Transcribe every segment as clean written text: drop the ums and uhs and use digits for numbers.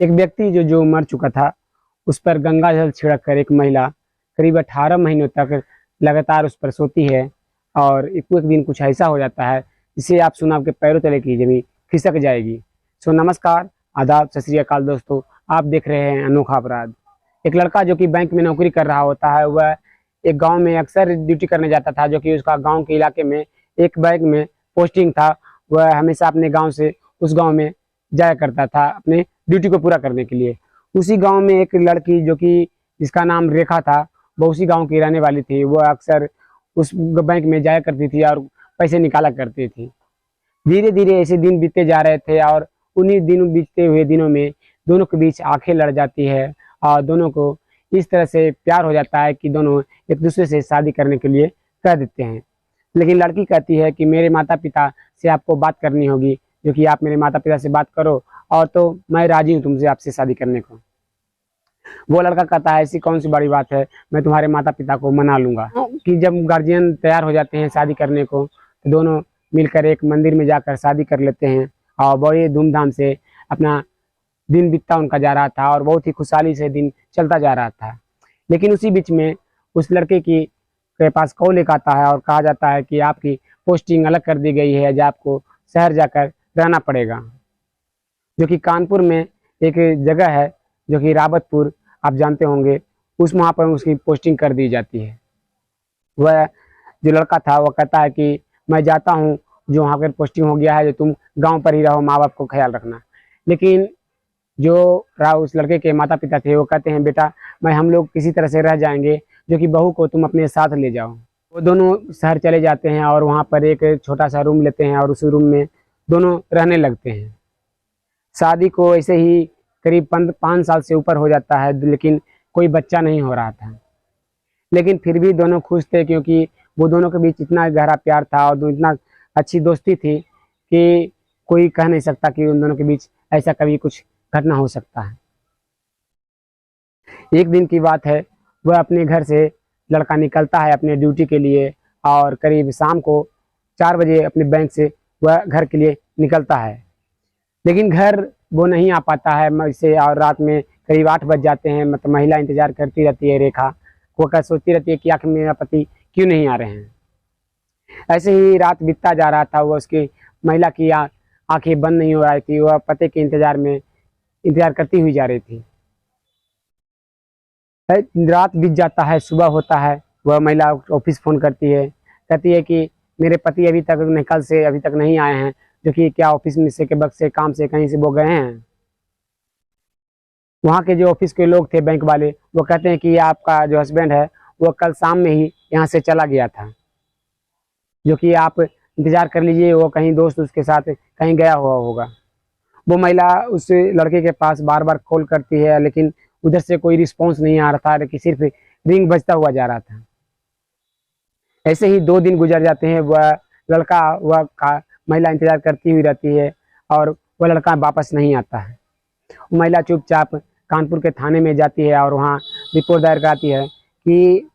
एक व्यक्ति जो मर चुका था, उस पर गंगा जल छिड़क कर एक महिला करीब 18 महीनों तक लगातार उस पर सोती है और एक दिन कुछ ऐसा हो जाता है जिसे आप सुना आपके पैरों तले की जमीन खिसक जाएगी। सो नमस्कार, आदाब, सत श्री अकाल दोस्तों, आप देख रहे हैं अनोखा अपराध। एक लड़का जो कि बैंक में नौकरी कर रहा होता है, वह एक गांव में अक्सर ड्यूटी करने जाता था, जो कि उसका गांव के इलाके में एक बैंक में पोस्टिंग था। वह हमेशा अपने गांव से उस गांव में जाया करता था अपने ड्यूटी को पूरा करने के लिए। उसी गांव में एक लड़की जो कि जिसका नाम रेखा था, वह उसी गांव की रहने वाली थी। वह अक्सर उस बैंक में जाया करती थी और पैसे निकाला करती थी। धीरे धीरे ऐसे दिन बीतते जा रहे थे और उन्हीं दिनों बीतते हुए दिनों में दोनों के बीच आंखें लड़ जाती है और दोनों को इस तरह से प्यार हो जाता है कि दोनों एक दूसरे से शादी करने के लिए कह देते हैं। लेकिन लड़की कहती है कि मेरे माता पिता से आपको बात करनी होगी, जो कि आप मेरे माता पिता से बात करो और तो मैं राजी हूँ तुमसे आपसे शादी करने को। वो लड़का कहता है ऐसी कौन सी बड़ी बात है, मैं तुम्हारे माता पिता को मना लूंगा। कि जब गार्जियन तैयार हो जाते हैं शादी करने को, तो दोनों मिलकर एक मंदिर में जाकर शादी कर लेते हैं और बड़े धूमधाम से अपना दिन बीतता उनका जा रहा था और बहुत ही खुशहाली से दिन चलता जा रहा था। लेकिन उसी बीच में उस लड़के की के पास कॉल एक आता है और कहा जाता है कि आपकी पोस्टिंग अलग कर दी गई है, जो आपको शहर जाकर रहना पड़ेगा, जो कि कानपुर में एक जगह है जो कि रावतपुर, आप जानते होंगे। वहाँ पर उसकी पोस्टिंग कर दी जाती है। वह जो लड़का था वह कहता है कि मैं जाता हूँ, जो वहाँ पर पोस्टिंग हो गया है, जो तुम गांव पर ही रहो, माँ बाप को ख्याल रखना। लेकिन जो उस लड़के के माता पिता थे वो कहते हैं बेटा हम लोग किसी तरह से रह जाएंगे, जो कि बहू को तुम अपने साथ ले जाओ। वो दोनों शहर चले जाते हैं और वहाँ पर एक छोटा सा रूम लेते हैं और उस रूम में दोनों रहने लगते हैं। शादी को ऐसे ही करीब 5 साल से ऊपर हो जाता है, लेकिन कोई बच्चा नहीं हो रहा था। लेकिन फिर भी दोनों खुश थे, क्योंकि वो दोनों के बीच इतना गहरा प्यार था और इतना अच्छी दोस्ती थी कि कोई कह नहीं सकता कि उन दोनों के बीच ऐसा कभी कुछ घटना हो सकता है। एक दिन की बात है, वह अपने घर से लड़का निकलता है अपने ड्यूटी के लिए और करीब शाम को 4 बजे अपने बैंक से वह घर के लिए निकलता है। लेकिन घर वो नहीं आ पाता है इसे, और रात में करीब 8 बज जाते हैं। मतलब महिला इंतजार करती रहती है, रेखा वो क्या सोचती रहती है कि आखिर मेरा पति क्यों नहीं आ रहे हैं। ऐसे ही रात बीतता जा रहा था। वह उसकी महिला की आंखें बंद नहीं हो रही थी, वह पति के इंतजार करती हुई जा रही थी। रात बीत जाता है, सुबह होता है। वह महिला ऑफिस फोन करती है, कहती है कि मेरे पति कल से अभी तक नहीं आए हैं, जो कि क्या ऑफिस में से के वक्त से काम से कहीं से वो गए हैं। वहाँ के जो ऑफिस के लोग थे बैंक वाले, वो कहते हैं कि आपका जो हस्बैंड है वो कल शाम में ही यहाँ से चला गया था, जो कि आप इंतजार कर लीजिए, वो कहीं दोस्त उसके साथ कहीं गया हुआ होगा। वो महिला उस लड़के के पास बार बार कॉल करती है, लेकिन उधर से कोई रिस्पॉन्स नहीं आ रहा था, लेकिन सिर्फ रिंग बजता हुआ जा रहा था। ऐसे ही 2 दिन गुजर जाते हैं। महिला इंतजार करती हुई रहती है और वह लड़का वापस नहीं आता है। महिला चुपचाप कानपुर के थाने में जाती है और वहाँ रिपोर्ट दायर कराती है कि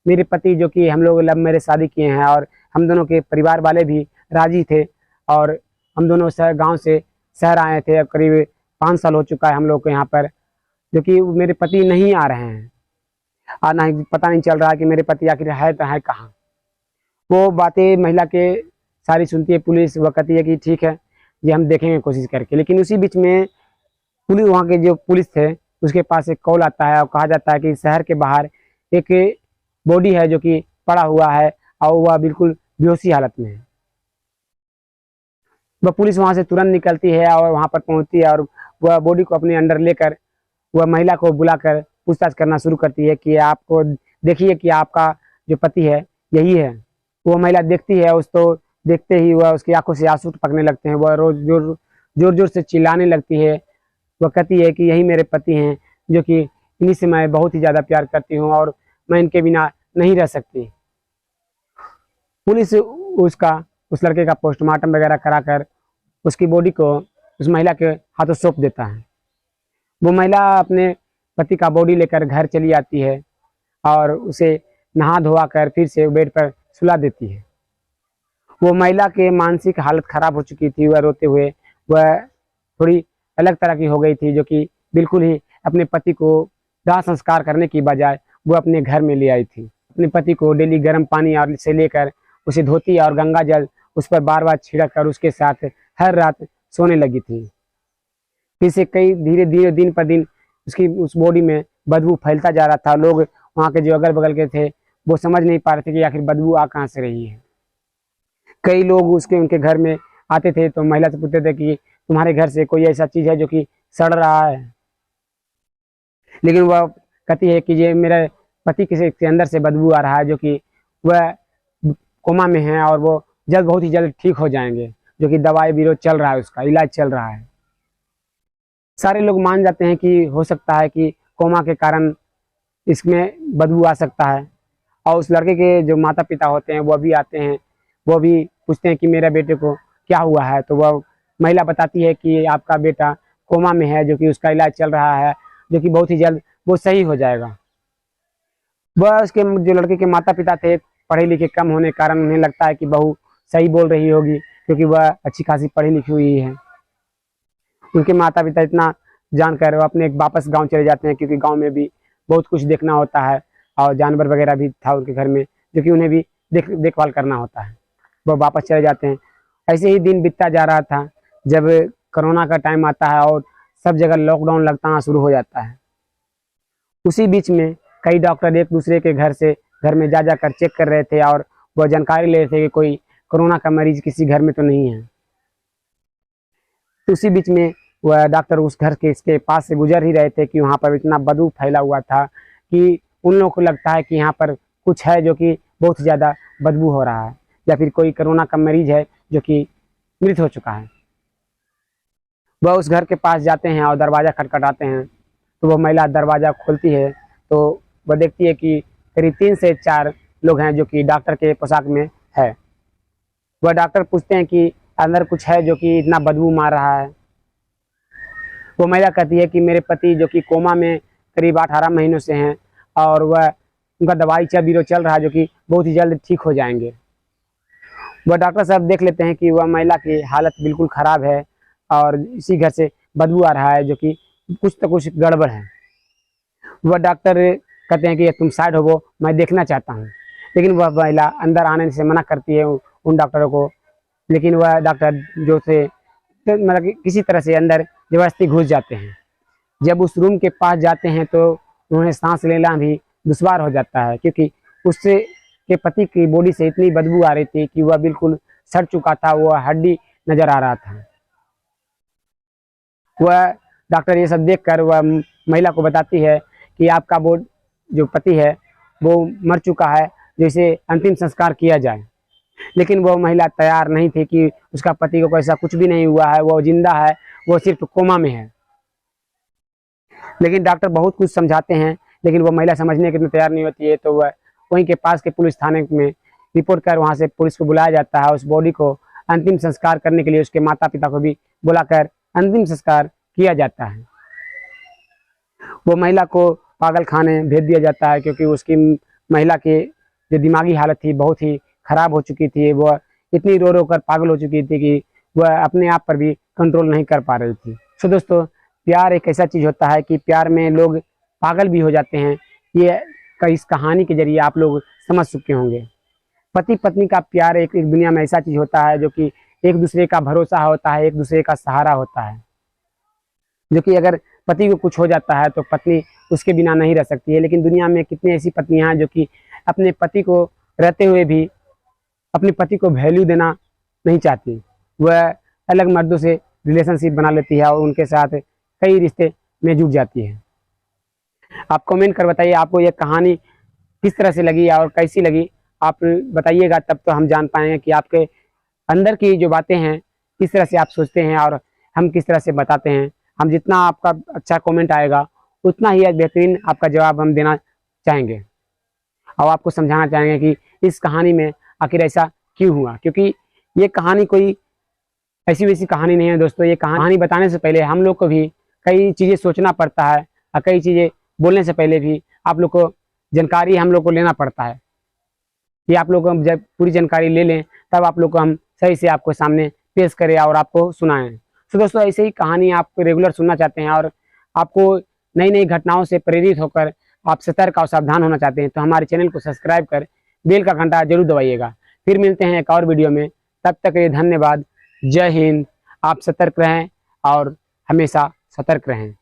मेरे पति, जो कि हम लोग लव मैरिज शादी किए हैं और हम दोनों के परिवार वाले भी राजी थे, और हम दोनों गांव से शहर आए थे। अब करीब 5 साल हो चुका है हम लोग को यहाँ पर, जो कि मेरे पति नहीं आ रहे हैं और ना पता नहीं चल रहा है कि मेरे पति आखिर है तो है कहाँ। वो बातें महिला के सारी सुनती है पुलिस। वो कहती है कि ठीक है, ये हम देखेंगे कोशिश करके। लेकिन उसी बीच में पुलिस, वहाँ के जो पुलिस थे, उसके पास एक कॉल आता है और कहा जाता है कि शहर के बाहर एक बॉडी है जो कि पड़ा हुआ है और वह बिल्कुल बेहोशी हालत में है। वह पुलिस वहाँ से तुरंत निकलती है और वहाँ पर पहुँचती है और वह बॉडी को अपने अंडर लेकर वह महिला को बुलाकर पूछताछ करना शुरू करती है कि आपको देखिए कि आपका जो पति है यही है। वो महिला देखती है, उस तो देखते ही वह उसकी आंखों से आंसू टपकने लगते हैं। वह रोज जोर जोर से चिल्लाने लगती है। वह कहती है कि यही मेरे पति हैं, जो कि इन्हीं से मैं बहुत ही ज़्यादा प्यार करती हूँ और मैं इनके बिना नहीं रह सकती। पुलिस उस लड़के का पोस्टमार्टम वगैरह कराकर उसकी बॉडी को उस महिला के हाथों सौंप देता है। वो महिला अपने पति का बॉडी लेकर घर चली आती है और उसे नहा धोवा कर फिर से बेड पर सुला देती है। वो महिला के मानसिक हालत खराब हो चुकी थी। वह रोते हुए वह थोड़ी अलग तरह की हो गई थी, जो कि बिल्कुल ही अपने पति को दाह संस्कार करने की बजाय वो अपने घर में ले आई थी। अपने पति को डेली गर्म पानी और से लेकर उसे धोती और गंगा जल उस पर बार बार छिड़क कर उसके साथ हर रात सोने लगी थी। इससे कई धीरे धीरे दिन पर दिन उसकी उस बॉडी में बदबू फैलता जा रहा था। लोग वहाँ के जो अगल बगल के थे वो समझ नहीं पा रहे थे कि आखिर बदबू आ कहाँ से रही है। कई लोग उनके घर में आते थे तो महिला से पूछते थे कि तुम्हारे घर से कोई ऐसा चीज है जो कि सड़ रहा है, लेकिन वह कहती है कि ये मेरे पति के अंदर से बदबू आ रहा है, जो कि वह कोमा में है और वो बहुत ही जल्द ठीक हो जाएंगे, जो कि दवाई विरोध चल रहा है, उसका इलाज चल रहा है। सारे लोग मान जाते हैं कि हो सकता है कि कोमा के कारण इसमें बदबू आ सकता है। और उस लड़के के जो माता पिता होते हैं वो भी आते हैं, वो भी पूछते हैं कि मेरे बेटे को क्या हुआ है। तो वह महिला बताती है कि आपका बेटा कोमा में है, जो कि उसका इलाज चल रहा है, जो कि बहुत ही जल्द वो सही हो जाएगा। वह उसके जो लड़के के माता पिता थे पढ़े लिखे कम होने के कारण उन्हें लगता है कि बहू सही बोल रही होगी, क्योंकि वह अच्छी खासी पढ़ी लिखी हुई है। उनके माता पिता इतना जानकर वो अपने वापस गांव चले जाते हैं, क्योंकि गांव में भी बहुत कुछ देखना होता है और जानवर वगैरह भी था उनके घर में, जो कि उन्हें भी देखभाल करना होता है। वो वापस चले जाते हैं। ऐसे ही दिन बीतता जा रहा था जब कोरोना का टाइम आता है और सब जगह लॉकडाउन लगना शुरू हो जाता है। उसी बीच में कई डॉक्टर एक दूसरे के घर में जा जाकर चेक कर रहे थे और वह जानकारी ले रहे थे कि कोई कोरोना का मरीज किसी घर में तो नहीं है। उसी बीच में वह डॉक्टर उस घर के इसके पास से गुजर ही रहे थे कि वहाँ पर इतना बदबू फैला हुआ था कि उन लोगों को लगता है कि यहाँ पर कुछ है जो कि बहुत ज़्यादा बदबू हो रहा है, या फिर कोई कोरोना का मरीज है जो कि मृत हो चुका है। वह उस घर के पास जाते हैं और दरवाज़ा खटखटाते हैं। तो वह महिला दरवाज़ा खोलती है तो वह देखती है कि करीब 3 से 4 लोग हैं जो कि डॉक्टर के पोशाक में है। वह डॉक्टर पूछते हैं कि अंदर कुछ है जो कि इतना बदबू मार रहा है। वो महिला कहती है कि मेरे पति जो कि कोमा में करीब 18 महीनों से हैं और वह उनका दवाई चल रहा है, जो कि बहुत ही जल्द ठीक हो जाएंगे। वह डॉक्टर साहब देख लेते हैं कि वह महिला की हालत बिल्कुल ख़राब है और इसी घर से बदबू आ रहा है, जो कि कुछ तो कुछ गड़बड़ है। वह डॉक्टर कहते हैं कि तुम साइड हो, मैं देखना चाहता हूँ। लेकिन वह महिला अंदर आने से मना करती है उन डॉक्टरों को। लेकिन वह डॉक्टर जो थे तो मतलब किसी तरह से अंदर जबरदस्ती घुस जाते हैं। जब उस रूम के पास जाते हैं तो उन्हें सांस लेना भी दुश्वार हो जाता है, क्योंकि उससे के पति की बॉडी से इतनी बदबू आ रही थी कि वह बिल्कुल सड़ चुका था, वह हड्डी नजर आ रहा था। वह डॉक्टर ये सब देखकर वह महिला को बताती है कि आपका वो जो पति है वो मर चुका है, जैसे अंतिम संस्कार किया जाए। लेकिन वो महिला तैयार नहीं थी कि उसका पति को ऐसा कुछ भी नहीं हुआ है, वो जिंदा है, वो सिर्फ कोमा में है। लेकिन डॉक्टर बहुत कुछ समझाते हैं, लेकिन वो महिला समझने के लिए तैयार नहीं होती है। तो वह वहीं के पास के पुलिस थाने में रिपोर्ट कर वहाँ से पुलिस को बुलाया जाता है। उस बॉडी को अंतिम संस्कार करने के लिए उसके माता पिता को भी बुलाकर अंतिम संस्कार किया जाता है। वो महिला को पागल खाने भेज दिया जाता है, क्योंकि उसकी महिला की जो दिमागी हालत थी बहुत ही खराब हो चुकी थी। वह इतनी रो रो कर पागल हो चुकी थी कि वह अपने आप पर भी कंट्रोल नहीं कर पा रही थी। सो दोस्तों, प्यार एक ऐसा चीज़ होता है कि प्यार में लोग पागल भी हो जाते हैं। ये इस कहानी के जरिए आप लोग समझ चुके होंगे। पति पत्नी का प्यार एक दुनिया में ऐसा चीज़ होता है जो कि एक दूसरे का भरोसा होता है, एक दूसरे का सहारा होता है। जो कि अगर पति को कुछ हो जाता है तो पत्नी उसके बिना नहीं रह सकती है। लेकिन दुनिया में कितनी ऐसी पत्नियां हैं जो कि अपने पति को रहते हुए भी अपने पति को वैल्यू देना नहीं चाहती। वह अलग मर्दों से रिलेशनशिप बना लेती है और उनके साथ कई रिश्ते में जुट जाती है। आप कमेंट कर बताइए आपको यह कहानी किस तरह से लगी और कैसी लगी। आप बताइएगा, तब तो हम जान पाएंगे कि आपके अंदर की जो बातें हैं किस तरह से आप सोचते हैं और हम किस तरह से बताते हैं। हम जितना आपका अच्छा कमेंट आएगा उतना ही बेहतरीन आपका जवाब हम देना चाहेंगे और आपको समझाना चाहेंगे कि इस कहानी में आखिर ऐसा क्यों हुआ। क्योंकि ये कहानी कोई ऐसी वैसी कहानी नहीं है दोस्तों। ये कहानी बताने से पहले हम लोग को भी कई चीज़ें सोचना पड़ता है और कई चीज़ें बोलने से पहले भी आप लोग को जानकारी हम लोग को लेना पड़ता है। कि आप लोग को जब पूरी जानकारी ले लें तब आप लोग को हम सही से आपको सामने पेश करें और आपको सुनाएं। तो दोस्तों, ऐसे ही कहानी आप रेगुलर सुनना चाहते हैं और आपको नई नई घटनाओं से प्रेरित होकर आप सतर्क और सावधान होना चाहते हैं तो हमारे चैनल को सब्सक्राइब कर बेल का घंटा जरूर दबाइएगा। फिर मिलते हैं एक और वीडियो में, तब तक के लिए धन्यवाद। जय हिंद। आप सतर्क रहें और हमेशा सतर्क रहें।